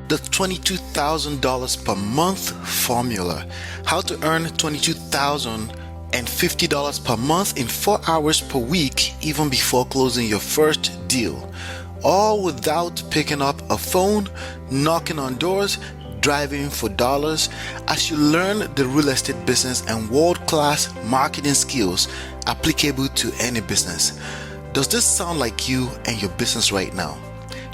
The $22,000 per month formula. How to earn $22,050 per month in 4 hours per week, even before closing your first deal. All without picking up a phone, knocking on doors, driving for dollars, as you learn the real estate business and world-class marketing skills applicable to any business. Does this sound like you and your business right now?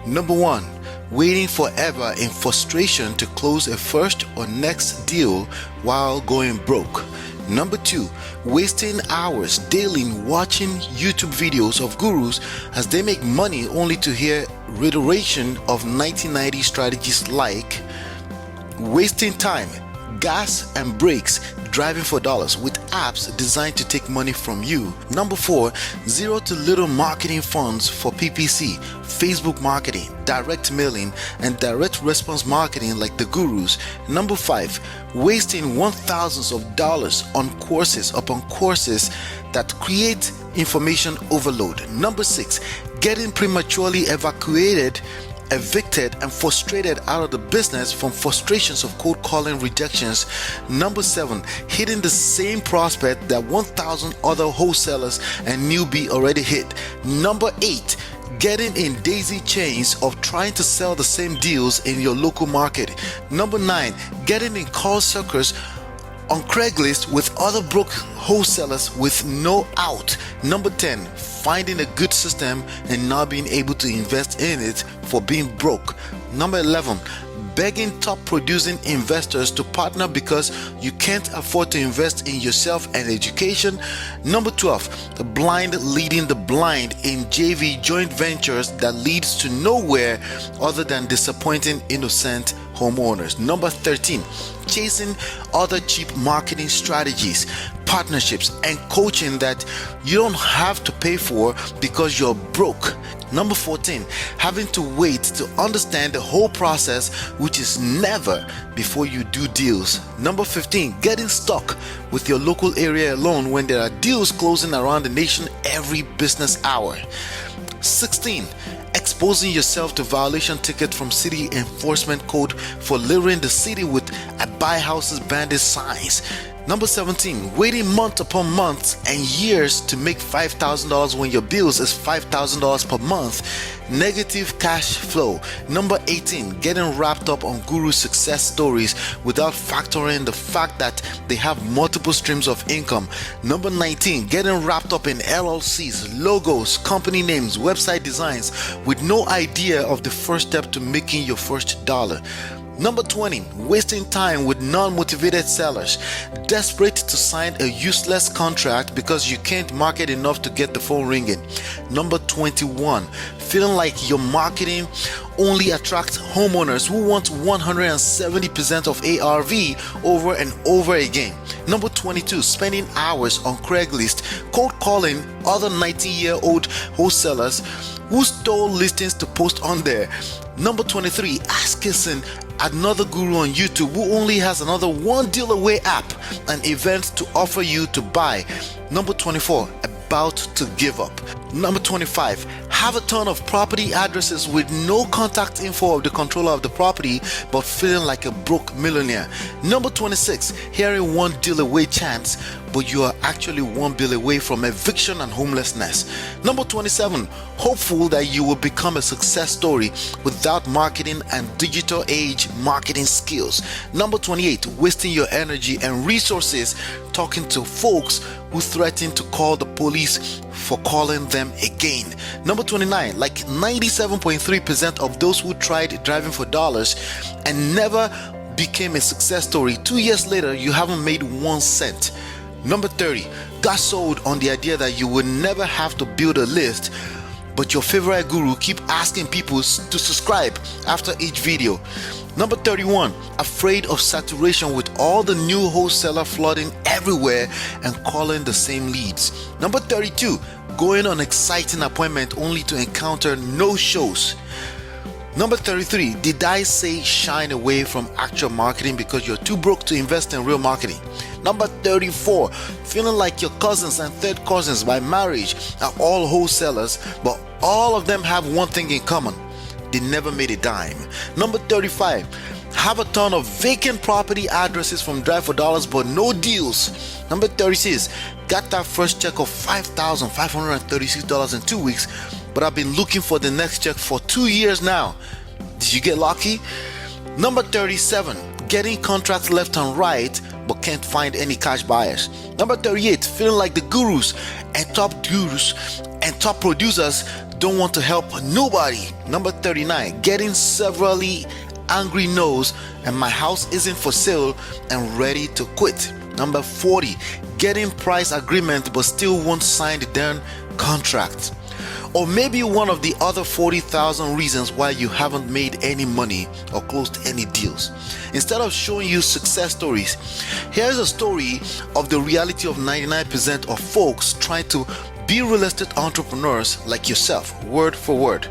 Number one, waiting forever in frustration to close a first or next deal while going broke. Number two, wasting hours daily watching YouTube videos of gurus as they make money only to hear reiteration of 1990 strategies like wasting time, gas and brakes, driving for dollars with apps designed to take money from you. Number four, zero to little marketing funds for PPC, Facebook marketing, direct mailing, and direct response marketing like the gurus. Number five, wasting thousands of dollars on courses upon courses that create information overload. Number six, getting prematurely evicted and frustrated out of the business from frustrations of cold calling rejections. Number seven, hitting the same prospect that 1,000 other wholesalers and newbie already hit. Number eight, getting in daisy chains of trying to sell the same deals in your local market. Number nine, getting in call circles on Craigslist with other broke wholesalers with no out. Number 10, finding a good system and not being able to invest in it for being broke. Number 11, begging top producing investors to partner because you can't afford to invest in yourself and education. Number 12, the blind leading the blind in JV joint ventures that leads to nowhere other than disappointing innocent homeowners. Number 13, chasing other cheap marketing strategies, partnerships, and coaching that you don't have to pay for because you're broke. Number 14, having to wait to understand the whole process, which is never before you do deals. Number 15, getting stuck with your local area alone when there are deals closing around the nation every business hour. 16, exposing yourself to violation ticket from city enforcement code for littering the city with "I buy houses" bandit signs. Number 17, waiting month upon months and years to make $5,000 when your bills is $5,000 per month. Negative cash flow. Number 18, getting wrapped up on guru success stories without factoring the fact that they have multiple streams of income. Number 19, getting wrapped up in LLCs, logos, company names, website designs with no idea of the first step to making your first dollar. Number 20, wasting time with non-motivated sellers, desperate to sign a useless contract because you can't market enough to get the phone ringing. Number 21, feeling like your marketing only attracts homeowners who want 170% of ARV over and over again. Number 22, spending hours on Craigslist cold calling other 19-year-old wholesalers who stole listings to post on there. Number 23, ass-kissing another guru on YouTube who only has another one deal away app and event to offer you to buy. Number 24, about to give up. Number 25, have a ton of property addresses with no contact info of the controller of the property but feeling like a broke millionaire. Number 26, hearing one deal away chance but you are actually one bill away from eviction and homelessness. Number 27, hopeful that you will become a success story without marketing and digital age marketing skills. Number 28, wasting your energy and resources talking to folks who threaten to call the police for calling them again. Number 29, like 97.3% of those who tried driving for dollars and never became a success story, 2 years later you haven't made 1 cent. Number 30, got sold on the idea that you will never have to build a list, but your favorite guru keep asking people to subscribe after each video. Number 31, afraid of saturation with all the new wholesaler flooding everywhere and calling the same leads. Number 32, going on exciting appointment only to encounter no shows. Number 33, did I say shine away from actual marketing because you're too broke to invest in real marketing? Number 34, feeling like your cousins and third cousins by marriage are all wholesalers, but all of them have one thing in common: they never made a dime. Number 35, have a ton of vacant property addresses from Drive for Dollars but no deals. Number 36, got that first check of $5,536 in 2 weeks, but I've been looking for the next check for 2 years now. Did you get lucky? Number 37, getting contracts left and right but can't find any cash buyers. Number 38, feeling like the gurus and top producers don't want to help nobody. Number 39, getting severally angry no's and my house isn't for sale and ready to quit. Number 40, getting price agreement but still won't sign the darn contract. Or maybe one of the other 40,000 reasons why you haven't made any money or closed any deals. Instead of showing you success stories, here's a story of the reality of 99% of folks trying to be real estate entrepreneurs like yourself, word for word.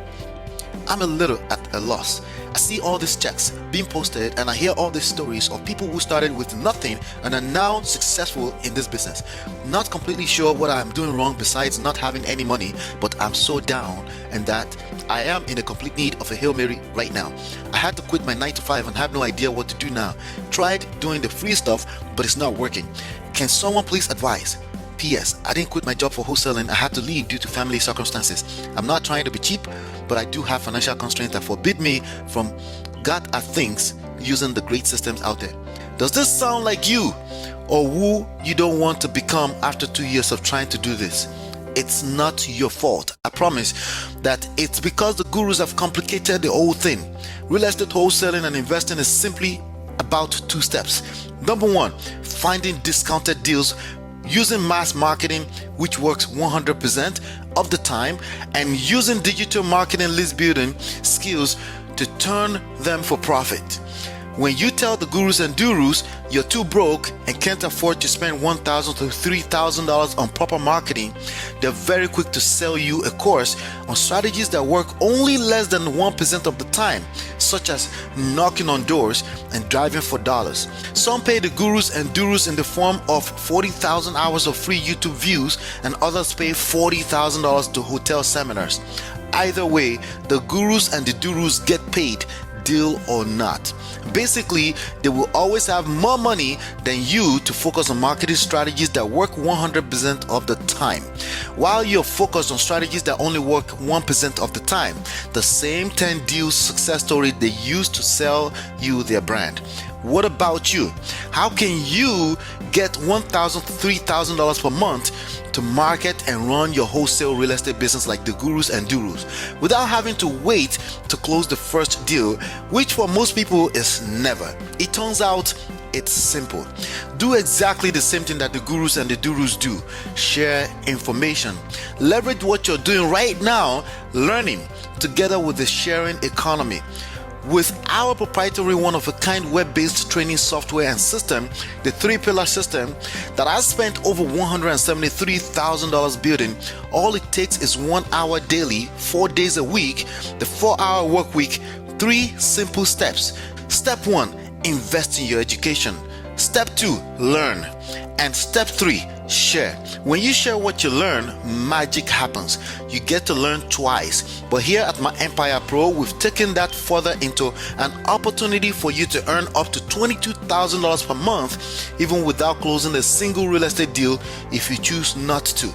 I'm a little at a loss. I see all these checks being posted and I hear all these stories of people who started with nothing and are now successful in this business. Not completely sure what I'm doing wrong besides not having any money, but I'm so down and that I am in a complete need of a Hail Mary right now. I had to quit my 9 to 5 and have no idea what to do now. Tried doing the free stuff, but it's not working. Can someone please advise? P.S. I didn't quit my job for wholesaling. I had to leave due to family circumstances. I'm not trying to be cheap, but I do have financial constraints that forbid me from God at things using the great systems out there. Does this sound like you or who you don't want to become after 2 years of trying to do this? It's not your fault. I promise that it's because the gurus have complicated the whole thing. Real estate wholesaling and investing is simply about 2 steps. Number 1, finding discounted deals using mass marketing, which works 100% of the time, and using digital marketing list building skills to turn them for profit. When you tell the gurus and durus you're too broke and can't afford to spend $1,000 to $3,000 on proper marketing, they're very quick to sell you a course on strategies that work only less than 1% of the time, such as knocking on doors and driving for dollars. Some pay the gurus and durus in the form of 40,000 hours of free YouTube views, and others pay $40,000 to hotel seminars. Either way, the gurus and the durus get paid, deal or not. Basically, they will always have more money than you to focus on marketing strategies that work 100% of the time, while you're focused on strategies that only work 1% of the time. The same 10 deals success story they use to sell you their brand. What about you? How can you get $1,000 to $3,000 per month to market and run your wholesale real estate business like the gurus and durus without having to wait to close the first deal, which for most people is never? It turns out it's simple. Do exactly the same thing that the gurus and the durus do. Share information. Leverage what you're doing right now, learning, together with the sharing economy. With our proprietary one-of-a-kind web-based training software and system, the 3-pillar system that I spent over $173,000 building, all it takes is 1 hour daily, 4 days a week, the 4-hour work week, 3 simple steps. Step 1, invest in your education. Step 2, learn. And step 3, share. When you share what you learn, magic happens. You get to learn twice. But here at My Empire Pro, we've taken that further into an opportunity for you to earn up to $22,000 per month, even without closing a single real estate deal if you choose not to.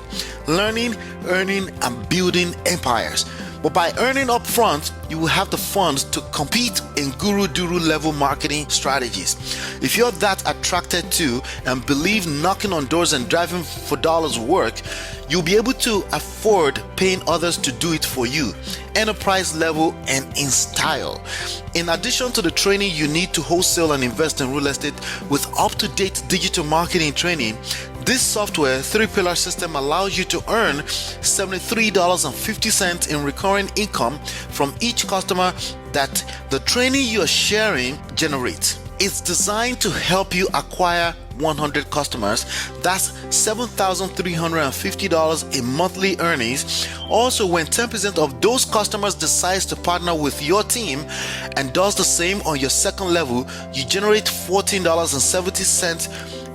Learning, earning, and building empires. But by earning up front, you will have the funds to compete in guru level marketing strategies. If you're that attracted to and believe knocking on doors and driving for dollars work, you'll be able to afford paying others to do it for you, enterprise level and in style. In addition to the training you need to wholesale and invest in real estate with up-to-date digital marketing training, this software 3-pillar system allows you to earn $73.50 in recurring income from each customer that the training you're sharing generates. It's designed to help you acquire 100 customers. That's $7,350 in monthly earnings. Also, when 10% of those customers decides to partner with your team and does the same on your second level, you generate $14.70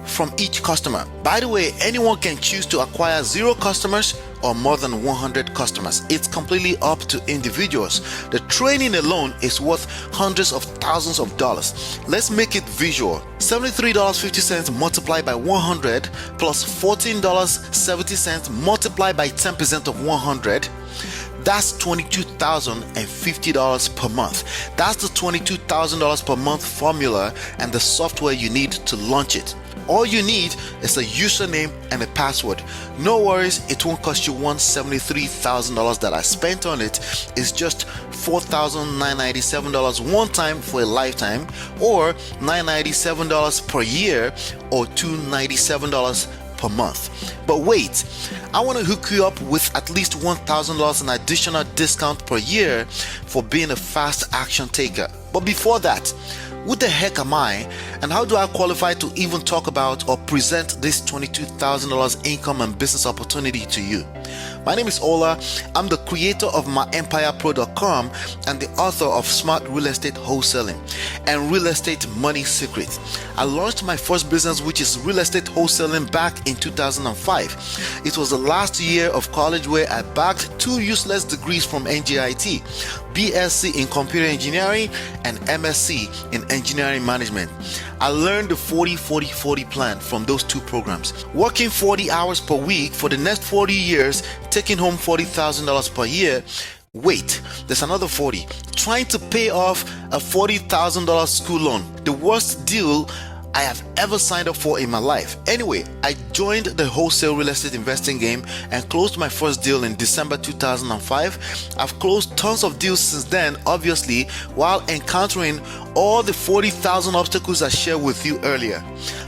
from each customer. By the way, anyone can choose to acquire 0 customers or more than 100 customers. It's completely up to individuals. The training alone is worth hundreds of thousands of dollars. Let's make it visual. $73.50 multiplied by 100 plus $14.70 multiplied by 10% of 100. That's $22,050 per month. That's the $22,000 per month formula and the software you need to launch it. All you need is a username and a password. No worries, it won't cost you $173,000 that I spent on it. It's just $4,997 one time for a lifetime, or $997 per year, or $297 per month. But wait, I want to hook you up with at least $1,000 in additional discount per year for being a fast action taker. But before that, who the heck am I, and how do I qualify to even talk about or present this $22,000 income and business opportunity to you? My name is Ola. I'm the creator of myempirepro.com and the author of Smart Real Estate Wholesaling and Real Estate Money Secrets. I launched my first business, which is real estate wholesaling, back in 2005. It was the last year of college where I bagged 2 useless degrees from NJIT, BSc in computer engineering and MSc in engineering management. I learned the 40-40-40 plan from those 2 programs. Working 40 hours per week for the next 40 years, taking home $40,000 per year. Wait, there's another 40. Trying to pay off a $40,000 school loan. The worst deal I have ever signed up for in my life. Anyway, I joined the wholesale real estate investing game and closed my first deal in December 2005. I've closed tons of deals since then, obviously, while encountering all the 40,000 obstacles I shared with you earlier.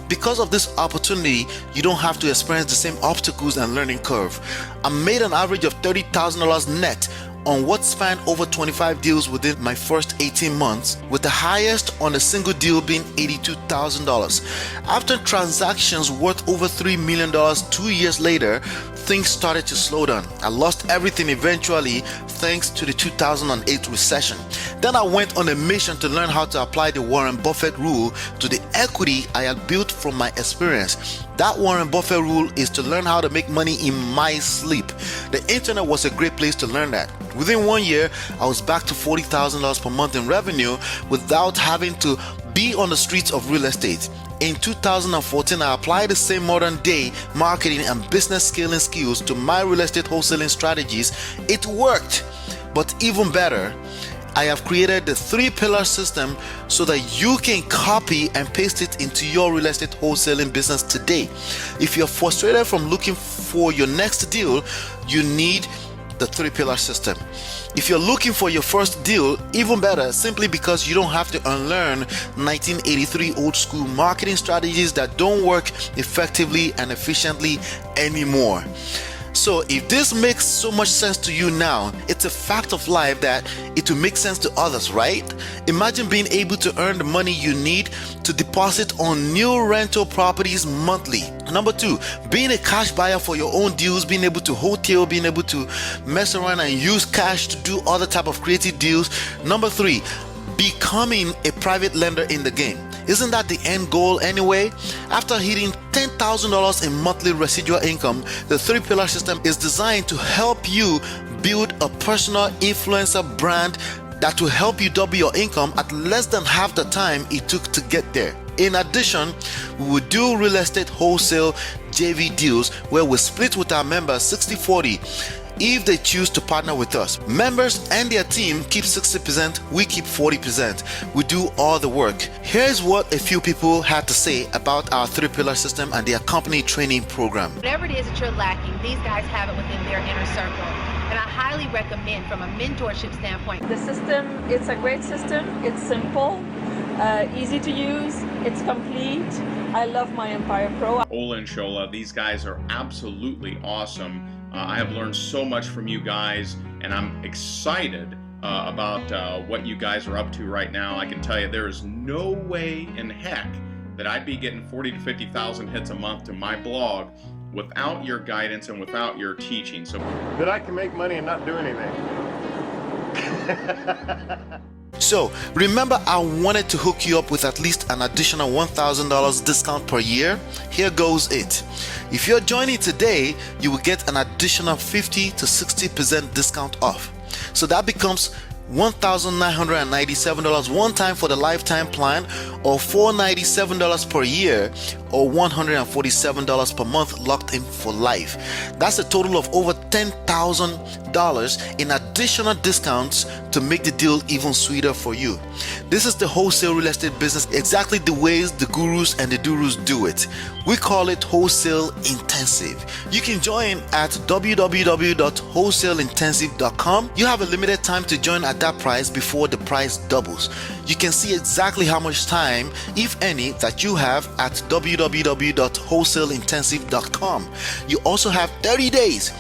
Because of this opportunity, you don't have to experience the same obstacles and learning curve. I made an average of $30,000 net on what spanned over 25 deals within my first 18 months, with the highest on a single deal being $82,000. After transactions worth over $3 million 2 years later, things started to slow down. I lost everything eventually thanks to the 2008 recession. Then I went on a mission to learn how to apply the Warren Buffett rule to the equity I had built from my experience. That Warren Buffett rule is to learn how to make money in my sleep. The internet was a great place to learn that. Within 1 year, I was back to $40,000 per month in revenue without having to be on the streets of real estate. In 2014, I applied the same modern day marketing and business scaling skills to my real estate wholesaling strategies. It worked, but even better, I have created the 3-pillar system so that you can copy and paste it into your real estate wholesaling business today. If you're frustrated from looking for your next deal, you need the 3-pillar system. If you're looking for your first deal, even better, simply because you don't have to unlearn 1983 old school marketing strategies that don't work effectively and efficiently anymore. So if this makes so much sense to you now, it's a fact of life that it will make sense to others, right? Imagine being able to earn the money you need to deposit on new rental properties monthly. Number 2, being a cash buyer for your own deals, being able to wholesale, being able to mess around and use cash to do other type of creative deals. Number 3, becoming a private lender in the game. Isn't that the end goal anyway? After hitting $10,000 in monthly residual income, the 3-pillar system is designed to help you build a personal influencer brand that will help you double your income at less than half the time it took to get there. In addition, we will do real estate wholesale JV deals where we split with our members 60-40 if they choose to partner with us. Members and their team keep 60%, we keep 40%. We do all the work. Here's what a few people had to say about our 3-pillar system and their company training program. Whatever it is that you're lacking, these guys have it within their inner circle. And I highly recommend, from a mentorship standpoint, the system, it's a great system. It's simple, easy to use, it's complete. I love my Empire Pro. Ola and Shola, these guys are absolutely awesome. I have learned so much from you guys, and I'm excited about what you guys are up to right now. I can tell you there is no way in heck that I'd be getting 40 to 50,000 hits a month to my blog without your guidance and without your teaching. So that I can make money and not do anything. So remember, I wanted to hook you up with at least an additional $1,000 discount per year. Here goes it. If you're joining today, you will get an additional 50 to 60% discount off. So that becomes $1,997 one time for the lifetime plan, or $497 per year, or $147 per month locked in for life. That's a total of over $10,000 in additional discounts to make the deal even sweeter for you. This is the wholesale real estate business exactly the ways the gurus and the durus do it. We call it Wholesale Intensive. You can join at www.wholesaleintensive.com. You have a limited time to join at that price before the price doubles. You can see exactly how much time, if any, that you have at www.wholesaleintensive.com. You also have 30 days.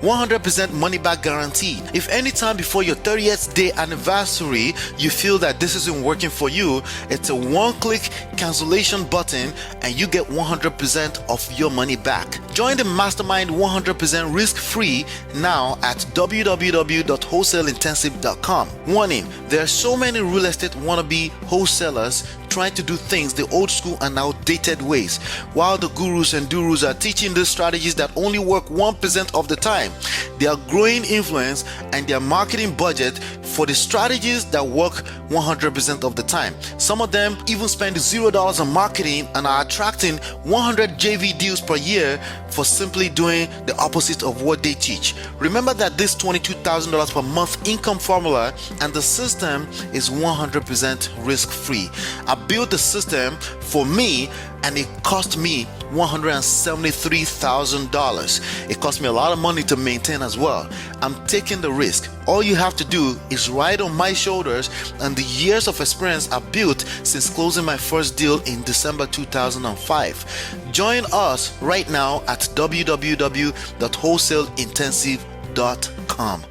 100% money back guarantee. If any time before your 30th day anniversary you feel that this isn't working for you, it's a one-click cancellation button and you get 100% of your money back. Join the mastermind 100% risk-free now at www.wholesaleintensive.com. Warning, there are so many real estate wannabe wholesalers trying to do things the old school and outdated ways, while the gurus and durus are teaching these strategies that only work 1% of the time. Their growing influence and their marketing budget for the strategies that work 100% of the time. Some of them even spend $0 on marketing and are attracting 100 JV deals per year for simply doing the opposite of what they teach. Remember that this $22,000 per month income formula and the system is 100% risk-free. I built the system for me and it cost me $173,000. It cost me a lot of money to maintain as well. I'm taking the risk. All you have to do is ride on my shoulders and the years of experience I've built since closing my first deal in December 2005. Join us right now at www.wholesaleintensive.com.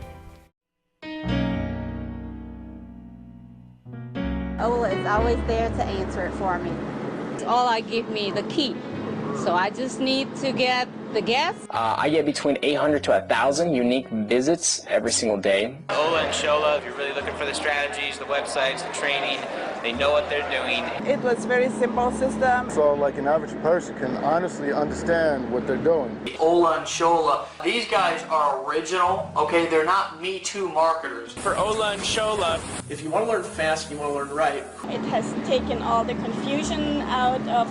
Ola is always there to answer it for me. All give me the key. So I just need to get the guests. I get between 800 to 1,000 unique visits every single day. Ola and Shola, if you're really looking for the strategies, the websites, the training, they know what they're doing. It was very simple system. So like an average person can honestly understand what they're doing. Ola and Shola, these guys are original, okay? They're not Me Too marketers. For Ola and Shola, if you want to learn fast and you want to learn right, It has taken all the confusion out of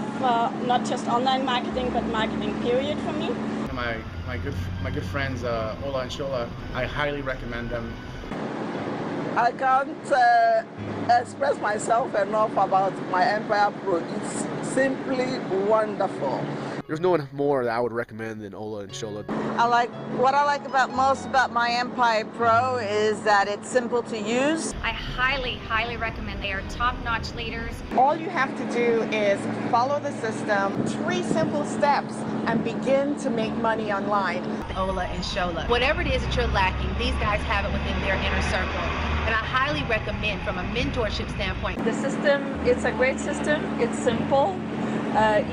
not just online marketing, but marketing period for me. My good friends Ola and Shola, I highly recommend them. I can't express myself enough about my Empire Pro. It's simply wonderful. There's no one more that I would recommend than Ola and Shola. What I like most about my Empire Pro is that it's simple to use. I highly recommend. They are top-notch leaders. All you have to do is follow the system, 3 simple steps, and begin to make money online. Ola and Shola. Whatever it is that you're lacking, these guys have it within their inner circle. And I highly recommend from a mentorship standpoint. The system, it's a great system. It's simple,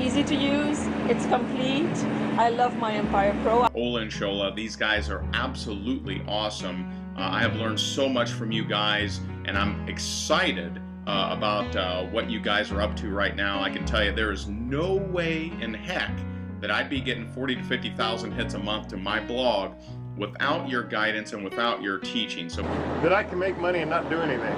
easy to use, it's complete. I love my Empire Pro. Ola and Shola, these guys are absolutely awesome. I have learned so much from you guys, and I'm excited about what you guys are up to right now. I can tell you there is no way in heck that I'd be getting 40 to 50,000 hits a month to my blog without your guidance and without your teaching. So That I can make money and not do anything.